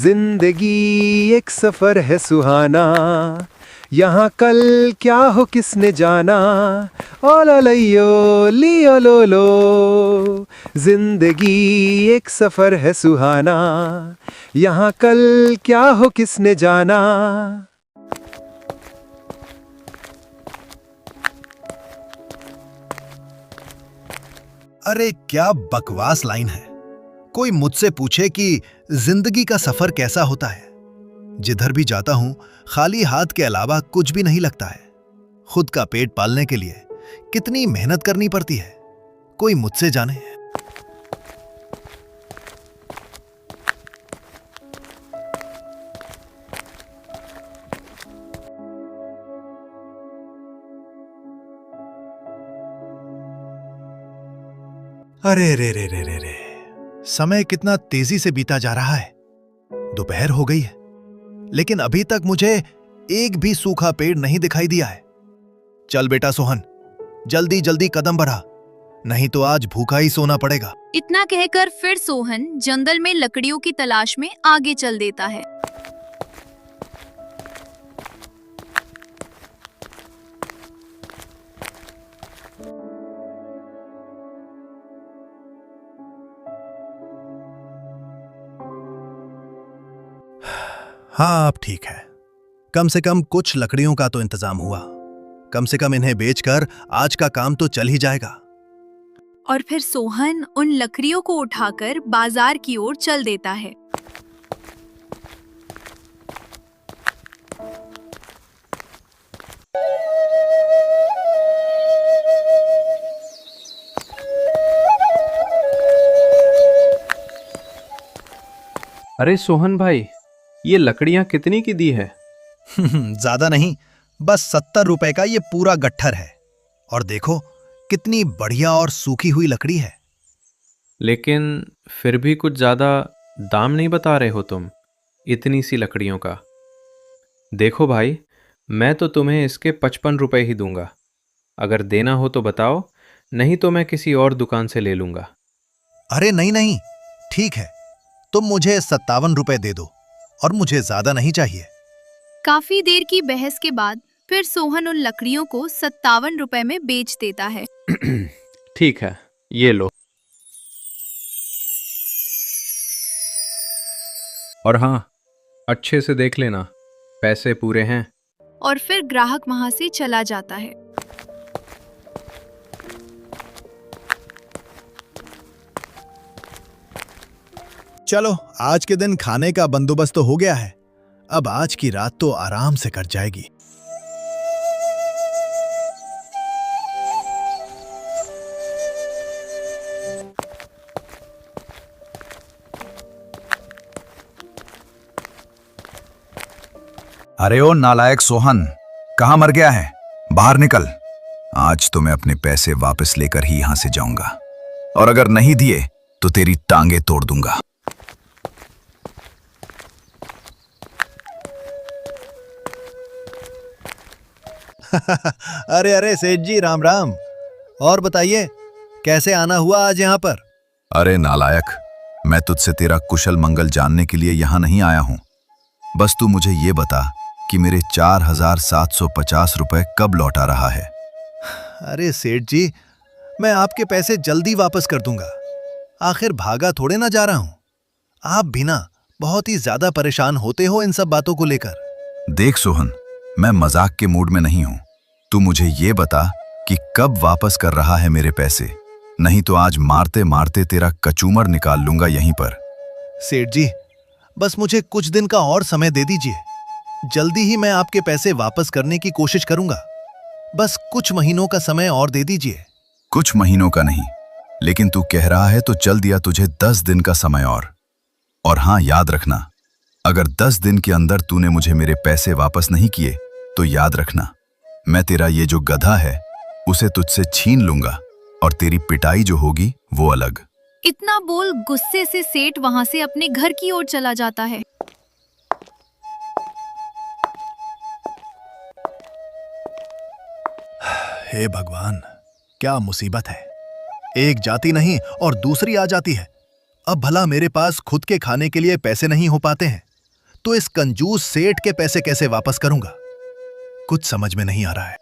जिंदगी एक सफर है सुहाना, यहाँ कल क्या हो किसने जाना। ओ लो लियो लियो लो लो, जिंदगी एक सफर है सुहाना, यहाँ कल क्या हो किसने जाना। अरे क्या बकवास लाइन है। कोई मुझसे पूछे कि जिंदगी का सफर कैसा होता है। जिधर भी जाता हूं खाली हाथ के अलावा कुछ भी नहीं लगता है। खुद का पेट पालने के लिए कितनी मेहनत करनी पड़ती है, कोई मुझसे जाने। अरे रे रे रे रे रे, समय कितना तेजी से बीता जा रहा है। दोपहर हो गई है, लेकिन अभी तक मुझे एक भी सूखा पेड़ नहीं दिखाई दिया है। चल बेटा सोहन, जल्दी जल्दी कदम बढ़ा, नहीं तो आज भूखा ही सोना पड़ेगा। इतना कहकर फिर सोहन जंगल में लकड़ियों की तलाश में आगे चल देता है। हाँ, अब ठीक है। कम से कम कुछ लकड़ियों का तो इंतजाम हुआ। कम से कम इन्हें बेचकर आज का काम तो चल ही जाएगा। और फिर सोहन उन लकड़ियों को उठाकर बाजार की ओर चल देता है। अरे सोहन भाई, ये लकड़ियां कितनी की दी है? ज्यादा नहीं, बस 70 रुपए का ये पूरा गट्ठर है। और देखो कितनी बढ़िया और सूखी हुई लकड़ी है। लेकिन फिर भी कुछ ज्यादा दाम नहीं बता रहे हो तुम इतनी सी लकड़ियों का। देखो भाई, मैं तो तुम्हें इसके 55 रुपए ही दूंगा। अगर देना हो तो बताओ, नहीं तो मैं किसी और दुकान से ले लूंगा। अरे नहीं नहीं, ठीक है, तुम मुझे 57 रुपए दे दो, और मुझे ज्यादा नहीं चाहिए। काफी देर की बहस के बाद फिर सोहन उन लकड़ियों को 57 रुपए में बेच देता है। ठीक है, ये लो। और हाँ, अच्छे से देख लेना, पैसे पूरे हैं। और फिर ग्राहक वहां से चला जाता है। चलो, आज के दिन खाने का बंदोबस्त तो हो गया है। अब आज की रात तो आराम से कट जाएगी। अरे ओ नालायक सोहन, कहां मर गया है? बाहर निकल। आज तो मैं अपने पैसे वापस लेकर ही यहां से जाऊंगा, और अगर नहीं दिए तो तेरी टांगे तोड़ दूंगा। अरे अरे सेठ जी, राम राम। और बताइए, कैसे आना हुआ आज यहाँ पर? अरे नालायक, मैं तुझसे तेरा कुशल मंगल जानने के लिए यहां नहीं आया हूं। बस तू मुझे ये बता कि मेरे 4750 रुपए कब लौटा रहा है। अरे सेठ जी, मैं आपके पैसे जल्दी वापस कर दूंगा। आखिर भागा थोड़े ना जा रहा हूं। आप भी ना बहुत ही ज्यादा परेशान होते हो इन सब बातों को लेकर। देख सोहन, मैं मजाक के मूड में नहीं हूं। तू मुझे ये बता कि कब वापस कर रहा है मेरे पैसे, नहीं तो आज मारते मारते तेरा कचूमर निकाल लूंगा यहीं पर। सेठ जी, बस मुझे कुछ दिन का और समय दे दीजिए। जल्दी ही मैं आपके पैसे वापस करने की कोशिश करूंगा। बस कुछ महीनों का समय और दे दीजिए। कुछ महीनों का नहीं, लेकिन तू कह रहा है तो चल दिया तुझे 10 दिन का समय और हाँ, याद रखना, अगर 10 दिन के अंदर तूने मुझे मेरे पैसे वापस नहीं किए तो याद रखना, मैं तेरा ये जो गधा है उसे तुझसे छीन लूंगा, और तेरी पिटाई जो होगी वो अलग। इतना बोल गुस्से से सेठ वहां से अपने घर की ओर चला जाता है। हे भगवान, क्या मुसीबत है। एक जाती नहीं और दूसरी आ जाती है। अब भला मेरे पास खुद के खाने के लिए पैसे नहीं हो पाते हैं, तो इस कंजूस सेठ के पैसे कैसे वापस करूंगा? कुछ समझ में नहीं आ रहा है।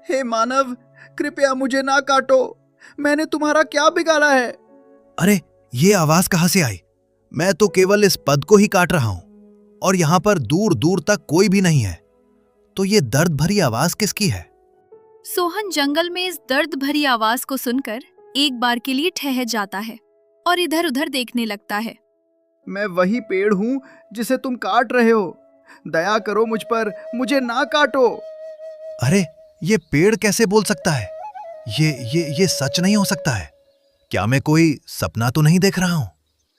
हे मानव, कृपया मुझे ना काटो। मैंने तुम्हारा क्या बिगाड़ा है? अरे, ये आवाज कहां से आई? मैं तो केवल इस पद को ही काट रहा हूं और यहां पर दूर दूर तक कोई भी नहीं है। तो ये दर्द भरी आवाज किसकी है? सोहन जंगल में इस दर्द भरी आवाज को सुनकर एक बार के लिए ठहर जाता है और इधर उधर देखने लगता है। मैं वही पेड़ हूं जिसे तुम काट रहे हो। दया करो मुझ पर, मुझे ना काटो। अरे, ये पेड़ कैसे बोल सकता है? ये सच नहीं हो सकता है। क्या मैं कोई सपना तो नहीं देख रहा हूं?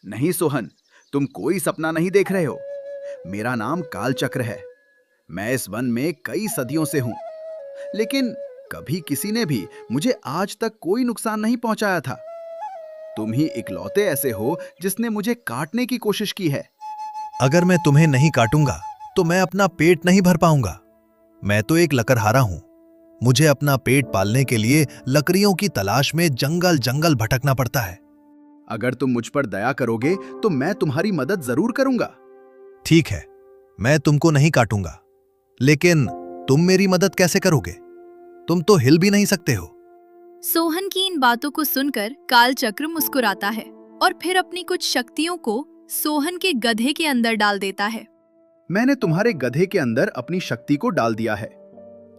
नहीं सोहन, तुम कोई सपना नहीं देख रहे हो। मेरा नाम कालचक्र है। मैं इस वन में कई सदियों से हूं, लेकिन कभी किसी ने भी मुझे आज तक कोई नुकसान नहीं पहुंचाया था। तुम ही इकलौते ऐसे हो जिसने मुझे काटने की कोशिश की है। अगर मैं तुम्हें नहीं काटूंगा तो मैं अपना पेट नहीं भर पाऊंगा। मैं तो एक लकड़हारा हूं। मुझे अपना पेट पालने के लिए लकड़ियों की तलाश में जंगल जंगल भटकना पड़ता है। अगर तुम मुझ पर दया करोगे तो मैं तुम्हारी मदद जरूर करूंगा। ठीक है, मैं तुमको नहीं काटूंगा, लेकिन तुम मेरी मदद कैसे करोगे? तुम तो हिल भी नहीं सकते हो। सोहन की इन बातों को सुनकर कालचक्र मुस्कुराता है और फिर अपनी कुछ शक्तियों को सोहन के गधे के अंदर डाल देता है। मैंने तुम्हारे गधे के अंदर अपनी शक्ति को डाल दिया है।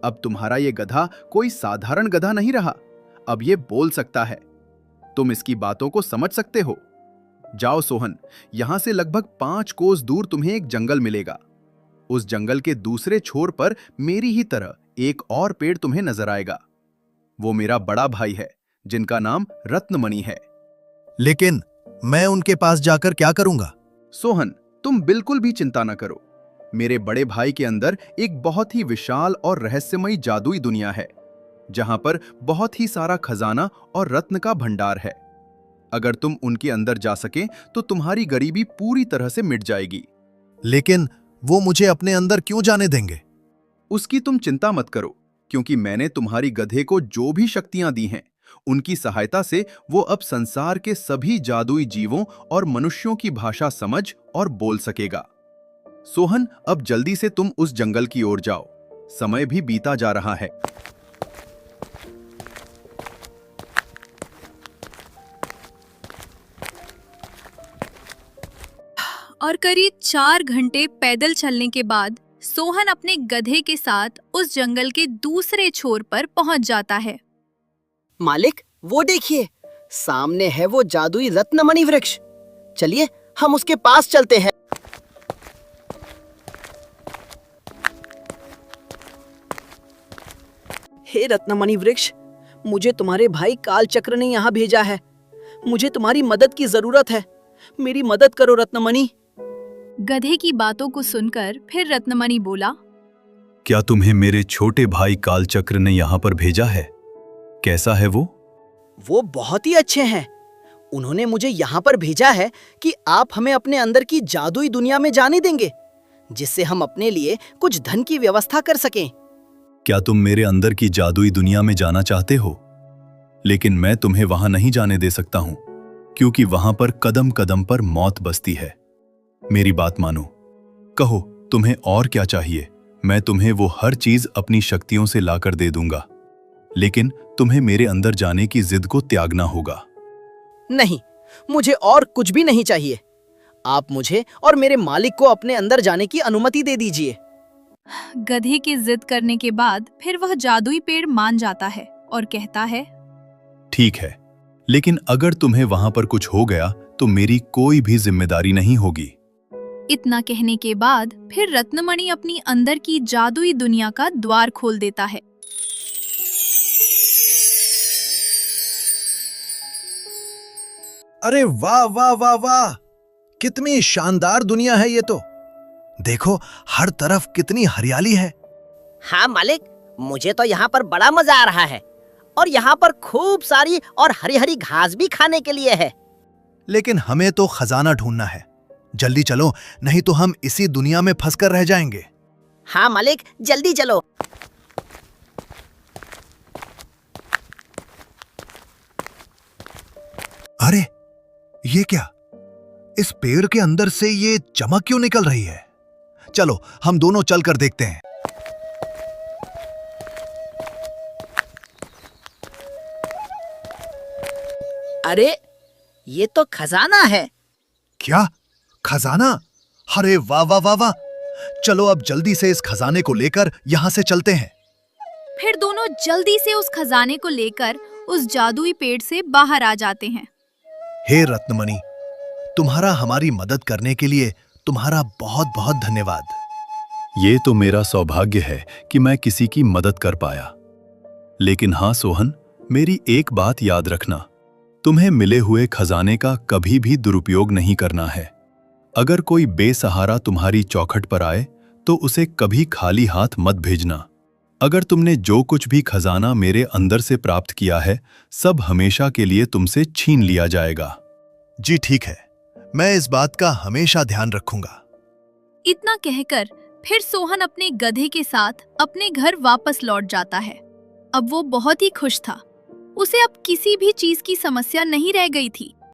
अब तुम्हारा ये गधा कोई साधारण गधा नहीं रहा। अब ये बोल सकता है। तुम इसकी बातों को समझ सकते हो। जाओ सोहन, यहां से लगभग 5 कोस दूर तुम्हें एक जंगल मिलेगा। उस जंगल के दूसरे छोर पर मेरी ही तरह एक और पेड़ तुम्हें नजर आएगा। वो मेरा बड़ा भाई है, जिनका नाम रत्नमणि है। लेकिन मैं उनके पास जाकर क्या करूंगा? सोहन, तुम बिल्कुल भी चिंता न करो। मेरे बड़े भाई के अंदर एक बहुत ही विशाल और रहस्यमयी जादुई दुनिया है, जहां पर बहुत ही सारा खजाना और रत्न का भंडार है। अगर तुम उनके अंदर जा सके तो तुम्हारी गरीबी पूरी तरह से मिट जाएगी। लेकिन वो मुझे अपने अंदर क्यों जाने देंगे? उसकी तुम चिंता मत करो, क्योंकि मैंने तुम्हारी गधे को जो भी शक्तियां दी हैं, उनकी सहायता से वो अब संसार के सभी जादुई जीवों और मनुष्यों की भाषा समझ और बोल सकेगा। सोहन, अब जल्दी से तुम उस जंगल की ओर जाओ। समय भी बीता जा रहा है। और करीब 4 घंटे पैदल चलने के बाद सोहन अपने गधे के साथ उस जंगल के दूसरे छोर पर पहुंच जाता है। मालिक, वो देखिए, सामने है वो जादुई रत्नमणि वृक्ष। चलिए हम उसके पास चलते हैं। हे रत्नमणि वृक्ष, मुझे तुम्हारे भाई कालचक्र ने यहाँ भेजा है। मुझे तुम्हारी मदद की जरूरत है। मेरी मदद करो रत्नमणि। गधे की बातों को सुनकर फिर रत्नमणि बोला, क्या तुम्हें मेरे छोटे भाई कालचक्र ने यहाँ पर भेजा है? कैसा है वो? वो बहुत ही अच्छे हैं। उन्होंने मुझे यहाँ पर भेजा है कि आप हमें अपने अंदर की जादुई दुनिया में जाने देंगे, जिससे हम अपने लिए कुछ धन की व्यवस्था कर सकें। क्या तुम मेरे अंदर की जादुई दुनिया में जाना चाहते हो? लेकिन मैं तुम्हें वहां नहीं जाने दे सकता हूं, क्योंकि वहां पर कदम कदम पर मौत बसती है। मेरी बात मानो। कहो, तुम्हें और क्या चाहिए? मैं तुम्हें वो हर चीज अपनी शक्तियों से लाकर दे दूंगा, लेकिन तुम्हें मेरे अंदर जाने की जिद को त्यागना होगा। नहीं, मुझे और कुछ भी नहीं चाहिए। आप मुझे और मेरे मालिक को अपने अंदर जाने की अनुमति दे दीजिए। गधे के जिद करने के बाद फिर वह जादुई पेड़ मान जाता है और कहता है, ठीक है, लेकिन अगर तुम्हें वहां पर कुछ हो गया तो मेरी कोई भी जिम्मेदारी नहीं होगी। इतना कहने के बाद फिर रत्नमणि अपनी अंदर की जादुई दुनिया का द्वार खोल देता है। अरे वाह वाह वाह वाह, कितनी शानदार दुनिया है ये तो। देखो, हर तरफ कितनी हरियाली है। हाँ मालिक, मुझे तो यहाँ पर बड़ा मजा आ रहा है और यहाँ पर खूब सारी और हरी हरी घास भी खाने के लिए है। लेकिन हमें तो खजाना ढूंढना है। जल्दी चलो, नहीं तो हम इसी दुनिया में फंसकर रह जाएंगे। हाँ मालिक, जल्दी चलो। अरे ये क्या, इस पेड़ के अंदर से ये चमक क्यों निकल रही है? चलो हम दोनों चलकर देखते हैं। अरे ये तो खजाना है। क्या खजाना? अरे वाह वाह वाह वाह! चलो अब जल्दी से इस खजाने को लेकर यहां से चलते हैं। फिर दोनों जल्दी से उस खजाने को लेकर उस जादुई पेड़ से बाहर आ जाते हैं। हे रत्नमणि, तुम्हारा हमारी मदद करने के लिए तुम्हारा बहुत बहुत धन्यवाद। ये तो मेरा सौभाग्य है कि मैं किसी की मदद कर पाया। लेकिन हाँ सोहन, मेरी एक बात याद रखना, तुम्हें मिले हुए खजाने का कभी भी दुरुपयोग नहीं करना है। अगर कोई बेसहारा तुम्हारी चौखट पर आए तो उसे कभी खाली हाथ मत भेजना। अगर तुमने जो कुछ भी खजाना मेरे अंदर से प्राप्त किया है, सब हमेशा के लिए तुमसे छीन लिया जाएगा। जी ठीक है, मैं इस बात का हमेशा ध्यान रखूंगा। इतना कहकर फिर सोहन अपने गधे के साथ अपने घर वापस लौट जाता है। अब वो बहुत ही खुश था। उसे अब किसी भी चीज की समस्या नहीं रह गई थी।